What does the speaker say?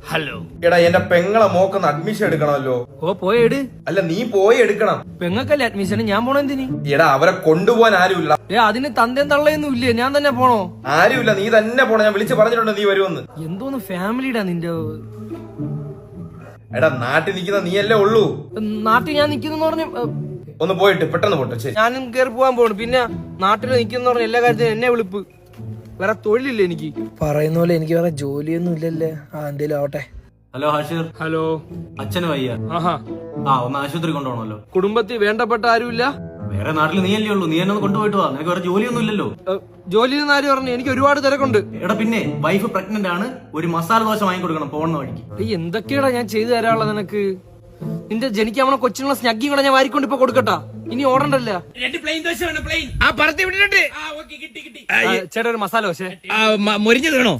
Hello എടാ എന്റെ പെങ്ങളെ മോക്കൊന്ന് അഡ്മിഷൻ എടുക്കണമല്ലോ. ഓ പോയെട്. അല്ല നീ പോയി എടുക്കണം. പെങ്ങക്കല്ലേ അഡ്മിഷൻ, ഞാൻ പോണെന്തിന്? എടാ അവരെ കൊണ്ടുപോകാൻ ആരുമില്ല. അതിന് തന്തയും തള്ളയൊന്നും ഇല്ലേ, ഞാൻ തന്നെ പോണോ? ആരുമില്ല, നീ തന്നെ പോണം. ഞാൻ വിളിച്ച് പറഞ്ഞിട്ടുണ്ട് നീ വരുമെന്ന്. എന്തോന്ന് ഫാമിലിയുടെ നിന്റെ? എടാ നാട്ടിൽ നിൽക്കുന്ന നീയല്ലേ ഉള്ളൂ. നാട്ടിൽ ഞാൻ നിക്കുന്നു പറഞ്ഞ ഒന്ന് പോയിട്ട് പെട്ടെന്ന് പോട്ടെ. ശരി, ഞാനും കയറി പോകാൻ പോണു. പിന്നെ നാട്ടിൽ നിക്കുന്ന പറഞ്ഞ എല്ലാ കാര്യത്തിനും എന്നെ വിളിപ്പ്. വേറെ തൊഴിലില്ല എനിക്ക്. പറയുന്ന പോലെ എനിക്ക് വേറെ ജോലിയൊന്നും ഇല്ലല്ലേ. എന്തേലും ആവട്ടെ. ഹലോ ഹാഷിർ. ഹലോ. അച്ഛന് വയ്യ. ആഹാ. ഒന്ന് ആശുപത്രി കൊണ്ടുപോകണമല്ലോ. കുടുംബത്തിൽ വേണ്ടപ്പെട്ട ആരുമില്ല? വേറെ നാട്ടിൽ നീയല്ലേ ഉള്ളൂ, നീ എന്നെ ഒന്ന് കൊണ്ടുപോയിട്ട് വാ. നിനക്ക് വേറെ ജോലിയൊന്നും ഇല്ലല്ലോ. ജോലിയിൽ ആര് പറഞ്ഞു? എനിക്ക് ഒരുപാട് തിരക്കുണ്ട്. എടാ പിന്നെ വൈഫ് പ്രഗ്നന്റ് ആണ്, ഒരു മസാല ദോശ വാങ്ങിക്കൊടുക്കണം പോകുന്ന വഴിക്ക്. എന്തൊക്കെയാടാ ഞാൻ ചെയ്തു തരാനുള്ള നിനക്ക്? നിന്റെ ജനിക്കാവണ കൊച്ചിനുള്ള സ്നഗ്ഗി കൂടെ ഞാൻ വാരിക്കൊണ്ട് ഇപ്പൊ കൊടുക്കട്ടാ. ഇനി ഓടണ്ടല്ല. ചേട്ടാ ഒരു മസാല ദോശ. മൊരിഞ്ഞത് വേണോ?